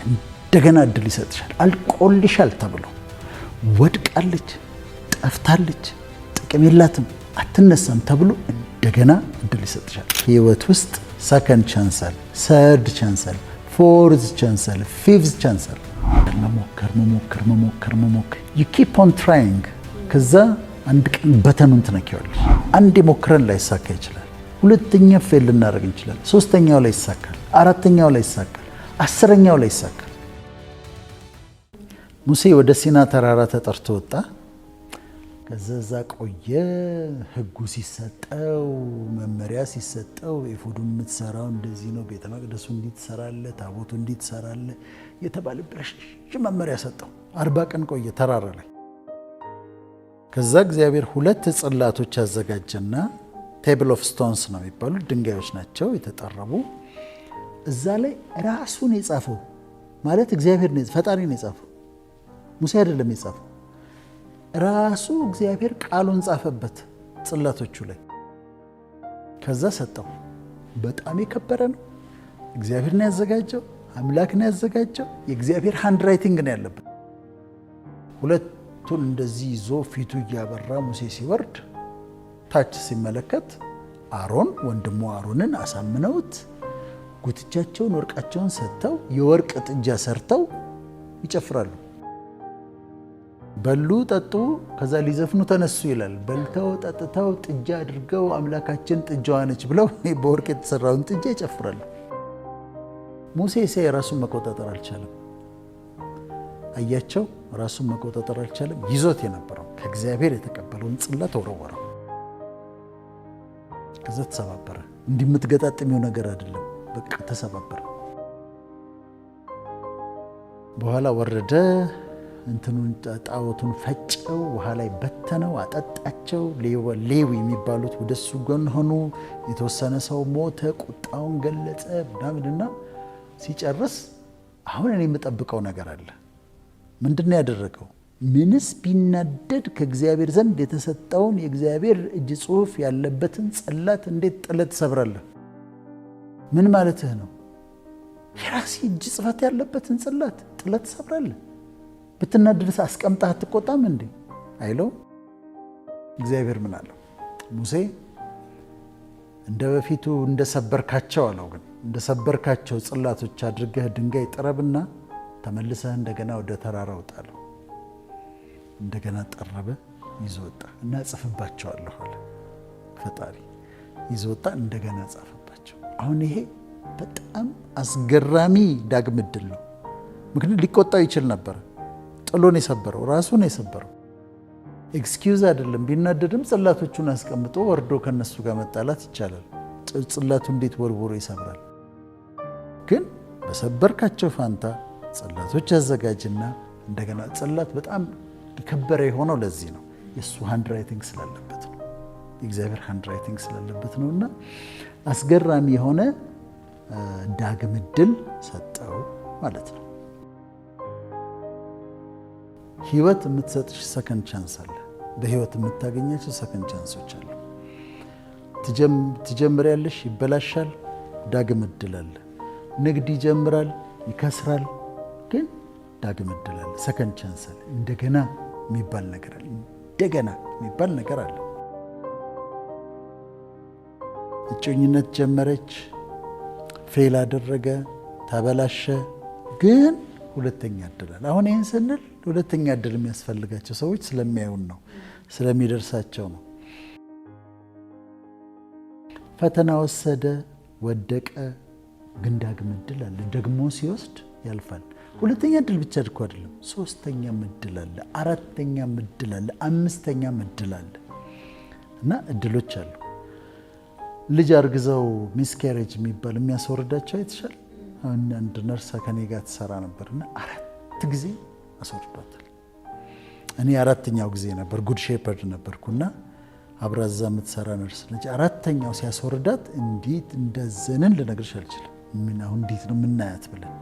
እንደገና እድል ይሰጥሻል። አልቆልሻል ተብሎ ወድቃለች፣ ጠፍታለች፣ ጥቅም የላትም፣ አትነሳም ተብሎ እንደገና እድል ይሰጥሻል። ህይወት ውስጥ ሰከንድ ቻንስ አለ፣ ሰርድ ቻንስ አለ፣ ፎርዝ ቻንስ አለ፣ ፊፍዝ ቻንስ አለ። መሞከር you keep on trying። ከዛ አንድ ቀን በተኑን ትነኪዋለሽ። አንድ ሞክረን ላይሳካ ይችላል። ሁለተኛ ፌል ልናደርግ እንችላለን። ሶስተኛው ላይ ይሳካል፣ አራተኛው ላይ ይሳካል፣ አስረኛው ላይ ይሳካል። ሙሴ ወደ ሲና ተራራ ተጠርቶ ወጣ። ከዛ ቆየ። ህጉ ሲሰጠው፣ መመሪያ ሲሰጠው፣ ኤፉዱን የምትሰራው እንደዚህ ነው፣ ቤተ መቅደሱ እንዲህ ትሰራለህ፣ ታቦቱ እንዲህ ትሰራለህ የተባለ ረጅም መመሪያ ሰጠው። 40 ቀን ቆየ ተራራ ላይ። ከዛ እግዚአብሔር 2 ጽላቶች አዘጋጀና ቴብል ኦፍ ስቶንስ ነው የሚባሉ ድንጋዮች ናቸው የተጠረቡ። እዛ ላይ ራሱን የጻፈው ማለት እግዚአብሔር ነው፣ ፈጣሪ ነው የጻፈው፣ ሙሴ አይደለም የጻፈው። ራሱ እግዚአብሔር ቃሉን ጻፈበት ጽላቶቹ ላይ። ከዛ ሰጠው። በጣም የከበረ ነው። እግዚአብሔር ነው ያዘጋጀው፣ አምላክ ነው ያዘጋጀው። የእግዚአብሔር ሃንድ ራይቲንግ ነው ያለበት። ሁለቱን እንደዚህ ይዞ ፊቱ እያበራ ሙሴ ሲወርድ ታች ሲመለከት አሮን ወንድሙ አሮንን አሳምነውት ጉትቻቸውን ወርቃቸውን ሰጥተው የወርቅ ጥጃ ሰርተው ይጨፍራሉ። በሉ ጠጡ፣ ከዛ ሊዘፍኑ ተነሱ ይላል። በልተው ጠጥተው ጥጃ አድርገው አምላካችን ጥጃዋ ነች ብለው በወርቅ የተሰራውን ጥጃ ይጨፍራሉ። ሙሴ ሲያይ ራሱን መቆጣጠር አልቻለም። አያቸው፣ ራሱን መቆጣጠር አልቻለም። ይዞት የነበረው ከእግዚአብሔር የተቀበለውን ጽላት ወረወረው። ከዛ ተሰባበረ። እንዲህ የምትገጣጥሚው ነገር አይደለም፣ በቃ ተሰባበረ። በኋላ ወረደ፣ እንትኑን ጣዖቱን ፈጨው፣ ውሃ ላይ በተነው፣ አጠጣቸው። ሌዊ የሚባሉት ወደሱ ጎን ሆኑ። የተወሰነ ሰው ሞተ፣ ቁጣውን ገለጸ ምናምንና ሲጨርስ አሁን እኔ የምጠብቀው ነገር አለ። ምንድነው ያደረገው? ምንስ ቢናደድ ከእግዚአብሔር ዘንድ የተሰጠውን የእግዚአብሔር እጅ ጽሑፍ ያለበትን ጽላት እንዴት ጥለት ትሰብራለህ? ምን ማለትህ ነው? የራሴ እጅ ጽፈት ያለበትን ጽላት ጥለት ትሰብራለህ? ብትናደድስ አስቀምጠህ አትቆጣም እንዴ አይለው። እግዚአብሔር ምን አለው? ሙሴ እንደ በፊቱ እንደሰበርካቸው አለው። ግን እንደሰበርካቸው ጽላቶች አድርገህ ድንጋይ ጥረብና ተመልሰህ እንደገና ወደ ተራራ ውጣለሁ። እንደገና ጠረበ፣ ይዞ ወጣ እና ጽፍባቸዋለሁ አለ ፈጣሪ። ይዞ ወጣ፣ እንደገና ጻፈባቸው። አሁን ይሄ በጣም አስገራሚ ዳግም ዕድል ነው። ምክንያቱም ሊቆጣው ይችል ነበር። ጥሎን የሰበረው ራሱ ነው የሰበረው። ኤክስኪውዝ አይደለም። ቢናደድም ጽላቶቹን አስቀምጦ ወርዶ ከነሱ ጋር መጣላት ይቻላል። ጽላቱ እንዴት ወርውሮ ይሰብራል? ግን በሰበርካቸው ፋንታ ጽላቶች አዘጋጅና እንደገና ጽላት በጣም የከበረ የሆነው ለዚህ ነው። የእሱ ሃንድ ራይቲንግ ስላለበት ነው። የእግዚአብሔር ሃንድ ራይቲንግ ስላለበት ነው። እና አስገራሚ የሆነ ዳግም ዕድል ሰጠው ማለት ነው። ህይወት የምትሰጥሽ ሰከንድ ቻንስ አለ። በህይወት የምታገኛቸው ሰከንድ ቻንሶች አሉ። ትጀምሪያለሽ፣ ይበላሻል፣ ዳግም ዕድል አለ። ንግድ ይጀምራል፣ ይከስራል፣ ግን ዳግም ዕድል አለ፣ ሰከንድ ቻንስ አለ። እንደገና የሚባል ነገር አለ። እንደገና የሚባል ነገር አለ። እጮኝነት ጀመረች፣ ፌል አደረገ፣ ተበላሸ፣ ግን ሁለተኛ ዕድል አለ። አሁን ይህን ስንል ሁለተኛ ዕድል የሚያስፈልጋቸው ሰዎች ስለሚያዩን ነው፣ ስለሚደርሳቸው ነው። ፈተና ወሰደ፣ ወደቀ፣ ግን ዳግም ዕድል አለ። ደግሞ ሲወስድ ያልፋል። ሁለተኛ ዕድል ብቻ እኮ አይደለም፣ ሶስተኛም ዕድል አለ፣ አራተኛም ዕድል አለ፣ አምስተኛም ዕድል አለ። እና ዕድሎች አሉ። ልጅ አርግዘው ሚስካሬጅ የሚባል የሚያስወርዳቸው አይተሻል? አሁን አንድ ነርሳ ከኔ ጋር ትሰራ ነበርና 4 ጊዜ አስወርዷታል። እኔ 4ኛው ጊዜ ነበር፣ ጉድ ሼፐርድ ነበርኩና አብራዛ የምትሰራ ነርስ ልጅ 4ኛው ሲያስወርዳት እንዴት እንደዘንን ልነግርሽ አልችልም። ምን አሁን እንዴት ነው የምናያት ብለን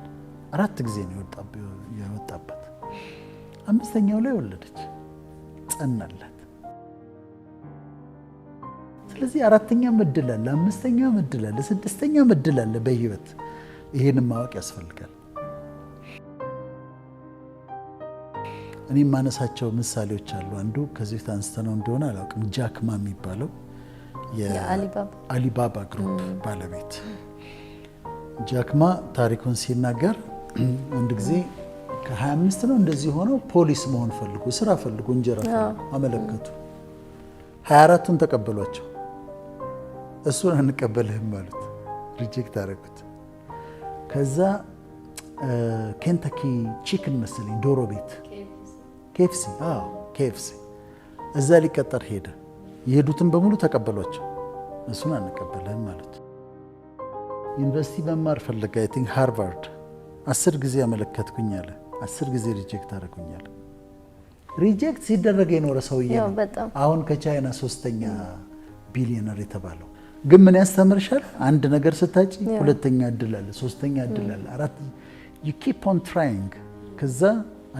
4 ጊዜ ነው የወጣባት። 5ኛው ላይ ወለደች፣ ጸናላት። ስለዚህ 4ኛም ዕድል አለ፣ 5ኛም ዕድል አለ፣ 6ኛም ዕድል አለ በህይወት። ይሄንን ማወቅ ያስፈልጋል። እኔ ማነሳቸው ምሳሌዎች አሉ። አንዱ ከዚህ አንስተነው እንደሆነ አላውቅም፣ ጃክማ የሚባለው የአሊባባ ግሩፕ ባለቤት ጃክማ ታሪኩን ሲናገር አንድ ጊዜ ከ25 ነው እንደዚህ ሆነው ፖሊስ መሆን ፈልጉ፣ ስራ ፈልጉ፣ እንጀራ ፈልጉ አመለከቱ። 24ቱን ተቀበሏቸው። እሱን አንቀበልህም ማለት ሪጀክት አደረጉት። ከዛ ኬንታኪ ቺክን መሰለኝ ዶሮ ቤት ኬኤፍሲ እዛ ሊቀጠር ሄደ። የሄዱትን በሙሉ ተቀበሏቸው። እሱን አንቀበልህም ማለት። ዩኒቨርሲቲ መማር ፈለገ። አይ ቲንክ ሃርቫርድ 10 ጊዜ አመለከትኩኝ አለ። 10 ጊዜ ሪጀክት አደረጉኛል። ሪጀክት ሲደረግ የኖረ ሰውዬ ነው። አሁን ከቻይና 3ኛ ቢሊዮነር የተባለው ግን ምን ያስተምርሻል? አንድ ነገር ስታጪ ሁለተኛ እድል አለ፣ 3ኛ እድል አለ፣ 4 you keep on trying። ከዛ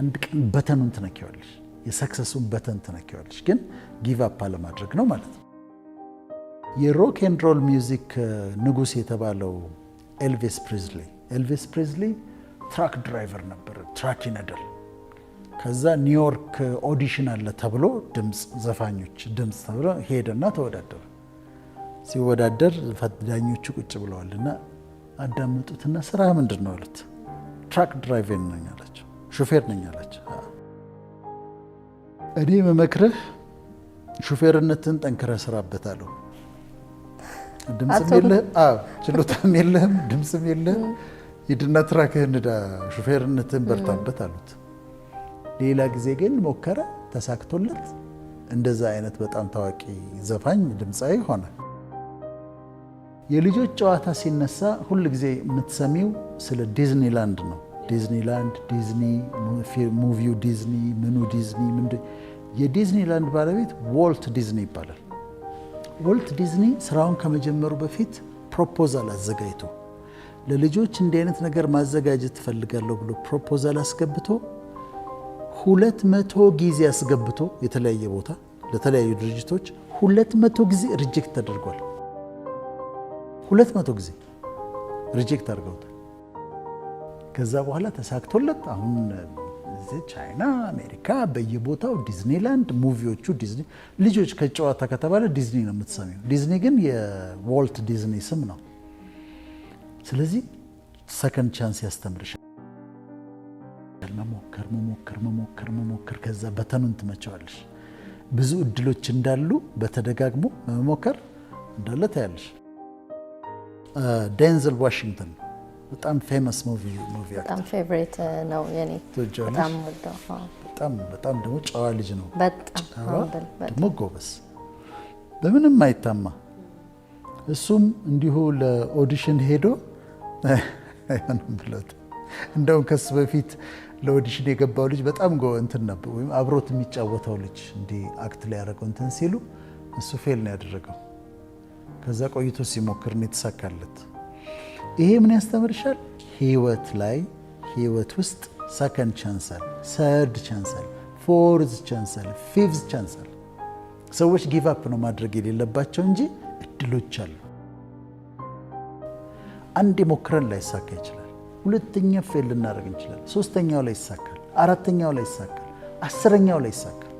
አንድ ቀን በተኑን ትነኪዋለሽ፣ የሰክሰሱን በተን ትነኪዋለሽ። ግን ጊቭ አፕ አለማድረግ ነው ማለት ነው። የሮክ ኤንድ ሮል ሚውዚክ ንጉስ የተባለው ኤልቪስ ፕሪዝሊ ትራክ ድራይቨር ነበር፣ ትራክ ይነዳል። ከዛ ኒውዮርክ ኦዲሽን አለ ተብሎ ዘፋኞች ድምፅ ተብሎ ሄደና ተወዳደረ። ሲወዳደር ዳኞቹ ቁጭ ብለዋልና አዳመጡትና ስራ ምንድን ነው አሉት። ትራክ ድራይቨር ነኝ አላቸው፣ ሹፌር ነኝ አላቸው። እኔ መመክርህ ሹፌርነትን ጠንክረህ ስራበት አለው። ድምፅም የለህም፣ ችሎታም የለህም፣ ድምፅም የለህም፣ ሂድና ትራክህን ንዳ፣ ሹፌርነትን በርታበት አሉት። ሌላ ጊዜ ግን ሞከረ፣ ተሳክቶለት እንደዛ አይነት በጣም ታዋቂ ዘፋኝ ድምፃዊ ሆነ። የልጆች ጨዋታ ሲነሳ ሁል ጊዜ የምትሰሚው ስለ ዲዝኒላንድ ነው። ዲዝኒላንድ፣ ዲዝኒ ሙቪው፣ ዲዝኒ ምኑ፣ ዲዝኒ ምንድን። የዲዝኒላንድ ባለቤት ዋልት ዲዝኒ ይባላል። ዋልት ዲዝኒ ስራውን ከመጀመሩ በፊት ፕሮፖዛል አዘጋጅቶ ለልጆች እንዲህ አይነት ነገር ማዘጋጀት ትፈልጋለሁ ብሎ ፕሮፖዛል አስገብቶ 200 ጊዜ አስገብቶ የተለያየ ቦታ ለተለያዩ ድርጅቶች 200 ጊዜ ሪጀክት ተደርጓል። 200 ጊዜ ሪጀክት አድርገውታል። ከዛ በኋላ ተሳክቶለት አሁን እዚህ ቻይና፣ አሜሪካ በየቦታው ዲዝኒላንድ ሙቪዎቹ ዲዝኒ ልጆች ከጨዋታ ከተባለ ዲዝኒ ነው የምትሰሚው። ዲዝኒ ግን የዋልት ዲዝኒ ስም ነው። ስለዚህ ሰከንድ ቻንስ ያስተምርሻል። መሞከር ከዛ በተኑን ትመቸዋለሽ። ብዙ እድሎች እንዳሉ በተደጋግሞ መሞከር እንዳለ ታያለሽ። ዴንዘል ዋሽንግተን በጣም ፌመስ ሙቪ አክተር፣ በጣም ፌቨሪት ነው የኔ። በጣም ደግሞ ጨዋ ልጅ ነው። ደግሞ ጎበዝ፣ በምንም አይታማ። እሱም እንዲሁ ለኦዲሽን ሄዶ አይሆንም ብሎት፣ እንደውም ከሱ በፊት ለኦዲሽን የገባው ልጅ በጣም እንትን ነበር፣ ወይም አብሮት የሚጫወተው ልጅ እንዲህ አክት ላይ ያደረገው እንትን ሲሉ እሱ ፌል ነው ያደረገው። ከዛ ቆይቶ ሲሞክር ነው የተሳካለት። ይሄ ምን ያስተምርሻል? ህይወት ውስጥ ሰከንድ ቻንስ አለ፣ ሰርድ ቻንስ አለ፣ ፎርዝ ቻንስ አለ፣ ፊፍዝ ቻንስ አለ። ሰዎች ጊቭ አፕ ነው ማድረግ የሌለባቸው እንጂ እድሎች አሉ። አንድ ሞክረን ላይሳካ ይችላል። ሁለተኛ ፌል ልናደርግ እንችላለን። ሶስተኛው ላይ ይሳካል፣ አራተኛው ላይ ይሳካል፣ 10ኛው ላይ ይሳካል።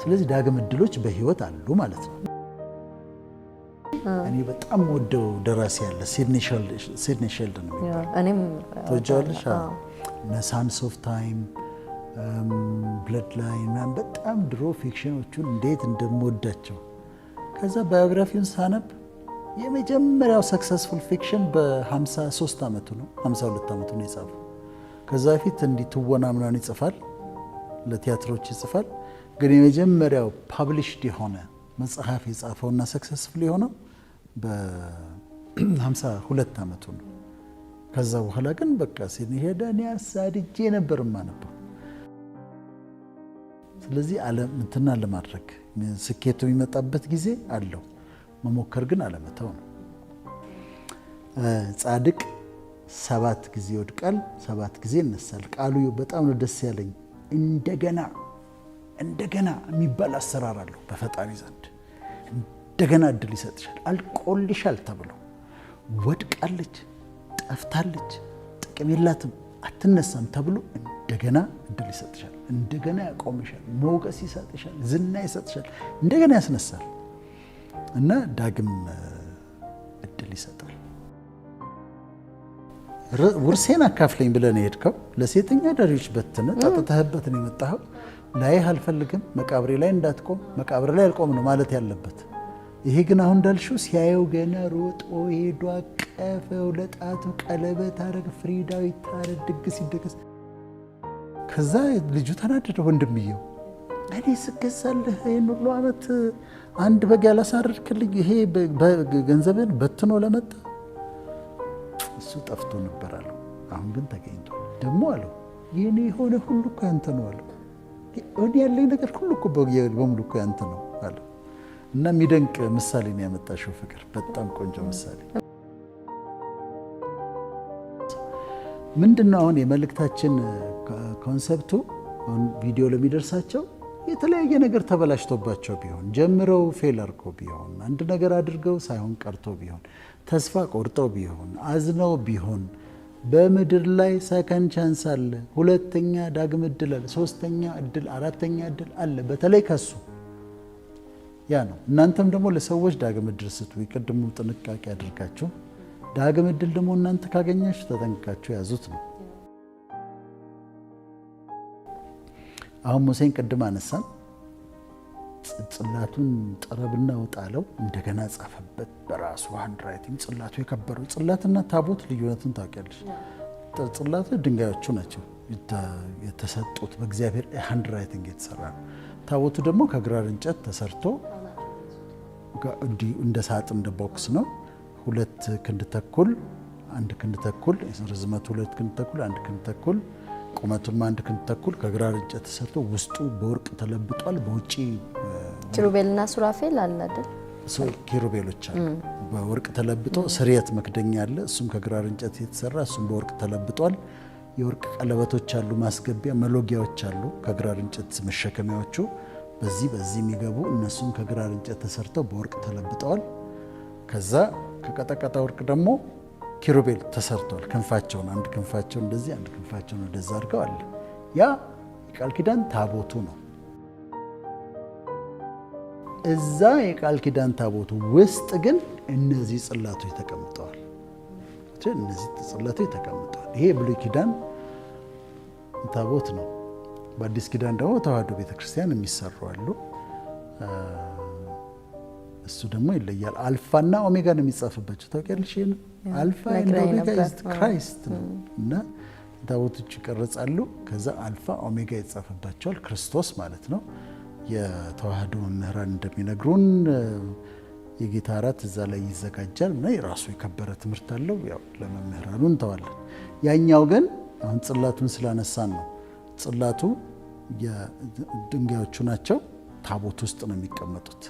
ስለዚህ ዳግም እድሎች በህይወት አሉ ማለት ነው። እኔ በጣም ወደው ደራሲ ያለ ሲድኒ ሼልደን ነው እኔም ተወጃለሽ። ሳንስ ኦፍ ታይም፣ ብለድ ላይን በጣም ድሮ ፊክሽኖቹን እንዴት እንደምወዳቸው። ከዛ ባዮግራፊውን ሳነብ የመጀመሪያው ሰክሰስፉል ፊክሽን በ53 ዓመቱ ነው 52 ዓመቱ ነው የጻፈው። ከዛ በፊት እንዲህ ትወና ምናምን ይጽፋል፣ ለቲያትሮች ይጽፋል። ግን የመጀመሪያው ፓብሊሽድ የሆነ መጽሐፍ የጻፈውና ሰክሰስፉል የሆነው በ52 ዓመቱ ነው። ከዛ በኋላ ግን በቃ ሲሄደ እኔ አሳድጄ ነበር የማነበው። ስለዚህ እንትና ለማድረግ ስኬቱ የሚመጣበት ጊዜ አለው። መሞከር ግን አለመተው ነው። ጻድቅ 7 ጊዜ ይወድቃል፣ 7 ጊዜ ይነሳል። ቃሉ በጣም ነው ደስ ያለኝ። እንደገና የሚባል አሰራር አለው በፈጣሪ ዘንድ። እንደገና እድል ይሰጥሻል። አልቆልሻል ተብሎ ወድቃለች፣ ጠፍታለች፣ ጥቅም የላትም፣ አትነሳም ተብሎ እንደገና እድል ይሰጥሻል፣ እንደገና ያቆምሻል፣ ሞገስ ይሰጥሻል፣ ዝና ይሰጥሻል፣ እንደገና ያስነሳል እና ዳግም እድል ይሰጣል። ውርሴን አካፍለኝ ብለን የሄድከው ለሴተኛ ዳሪዎች በትነ ጠጥተህበት ነው የመጣኸው። ላይህ አልፈልግም፣ መቃብሬ ላይ እንዳትቆም፣ መቃብሬ ላይ አልቆም ነው ማለት ያለበት። ይሄ ግን አሁን እንዳልሽው ሲያየው ገና ሮጦ ሄዶ አቀፈው፣ ለጣቱ ቀለበት አረግ፣ ፍሪዳው ይታረድ፣ ድግስ ይደገስ። ከዛ ልጁ ተናደደ። ወንድምየው እኔ ስገዛልህ ይህን ሁሉ ዓመት አንድ በግ ያላሳረድክልኝ ይሄ ገንዘብን በትኖ ለመጣ እሱ ጠፍቶ ነበር አለው። አሁን ግን ተገኝቷል። ደግሞ አለው የኔ የሆነ ሁሉ እኮ ያንተ ነው አለው። እኔ ያለኝ ነገር ሁሉ እኮ በሙሉ እኮ ያንተ ነው አለው። እና የሚደንቅ ምሳሌ ነው ያመጣሽው ፍቅር፣ በጣም ቆንጆ ምሳሌ። ምንድነው አሁን የመልእክታችን ኮንሰፕቱ? አሁን ቪዲዮ ለሚደርሳቸው የተለያየ ነገር ተበላሽቶባቸው ቢሆን፣ ጀምረው ፌል አድርገው ቢሆን፣ አንድ ነገር አድርገው ሳይሆን ቀርቶ ቢሆን፣ ተስፋ ቆርጠው ቢሆን፣ አዝነው ቢሆን፣ በምድር ላይ ሰከንድ ቻንስ አለ፣ ሁለተኛ ዳግም እድል አለ፣ ሶስተኛ እድል፣ አራተኛ እድል አለ። በተለይ ከሱ ያ ነው። እናንተም ደግሞ ለሰዎች ዳግም እድል ስጡ። ይቀድሙ ጥንቃቄ አድርጋችሁ ዳግም እድል ደግሞ እናንተ ካገኛችሁ ተጠንቅቃችሁ ያዙት ነው። አሁን ሙሴን ቅድም አነሳን። ጽላቱን ጠረብና ወጣለው እንደገና ጻፈበት በራሱ ሃንድ ራይቲንግ። ጽላቱ የከበረው ጽላትና ታቦት ልዩነትን ታውቂያለሽ? ጽላቱ ድንጋዮቹ ናቸው የተሰጡት በእግዚአብሔር ሃንድ ራይቲንግ የተሰራ ነው። ታቦቱ ደግሞ ከግራር እንጨት ተሰርቶ እንደ ሳጥን እንደ ቦክስ ነው። 2 ክንድ ተኩል 1 ክንድ ተኩል ርዝመቱ 2 ክንድ ተኩል 1 ክንድ ተኩል ቁመቱም 1 ክንድ ተኩል ከግራር እንጨት ተሰርቶ ውስጡ በወርቅ ተለብጧል። በውጪ ኪሩቤልና ሱራፌል አለ አይደል? ኪሩቤሎች አሉ። በወርቅ ተለብጦ ስርየት መክደኛ አለ። እሱም ከግራር እንጨት የተሰራ እሱም በወርቅ ተለብጧል። የወርቅ ቀለበቶች አሉ፣ ማስገቢያ መሎጊያዎች አሉ። ከግራር እንጨት መሸከሚያዎቹ በዚህ የሚገቡ እነሱም ከግራር እንጨት ተሰርተው በወርቅ ተለብጠዋል። ከዛ ከቀጠቀጠ ወርቅ ደግሞ ኪሩቤል ተሰርተዋል። ክንፋቸውን አንድ ክንፋቸውን እንደዚህ አንድ ክንፋቸውን ወደዛ አድርገው አለ። ያ የቃል ኪዳን ታቦቱ ነው። እዛ የቃል ኪዳን ታቦቱ ውስጥ ግን እነዚህ ጽላቶች ተቀምጠዋል። እነዚህ ጽላቶች ተቀምጠዋል። ይሄ የብሉይ ኪዳን ታቦት ነው። በአዲስ ኪዳን ደግሞ ተዋህዶ ቤተክርስቲያን የሚሰሩ አሉ። እሱ ደግሞ ይለያል። አልፋና ኦሜጋ ነው የሚጻፍባቸው። ታውቂያለሽ? ይሄን አልፋ እና ኦሜጋ ክራይስት ነው እና ታቦቶች ይቀረጻሉ። ከዛ አልፋ ኦሜጋ ይጻፍባቸዋል። ክርስቶስ ማለት ነው። የተዋህዶ መምህራን እንደሚነግሩን የጌታ እራት እዛ ላይ ይዘጋጃል እና የራሱ የከበረ ትምህርት አለው። ያው ለመምህራኑ እንተዋለን። ያኛው ግን አሁን ጽላቱን ስላነሳን ነው። ጽላቱ የድንጋዮቹ ናቸው። ታቦት ውስጥ ነው የሚቀመጡት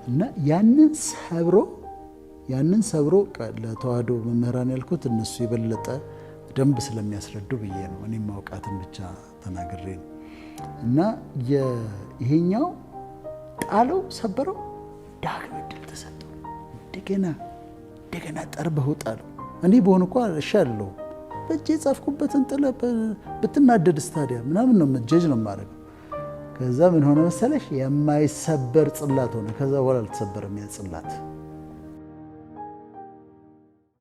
እና ያንን ሰብሮ ለተዋህዶ መምህራን ያልኩት እነሱ የበለጠ ደንብ ስለሚያስረዱ ብዬ ነው። እኔ ማውቃትን ብቻ ተናግሬ ነው። እና ይሄኛው ጣለው፣ ሰበረው፣ ዳግም እድል ተሰጠው። እንደገና ጠርበው ጣለው። እኔ በሆነ እኮ እሺ አለው። በእጄ የጻፍኩበትን ጥለህ ብትናደድ ስታዲያ ምናምን ነው ጀጅ ነው የማደርገው። ከዛ ምን ሆነ መሰለሽ? የማይሰበር ጽላት ሆነ። ከዛ በኋላ አልተሰበረም ያ ጽላት።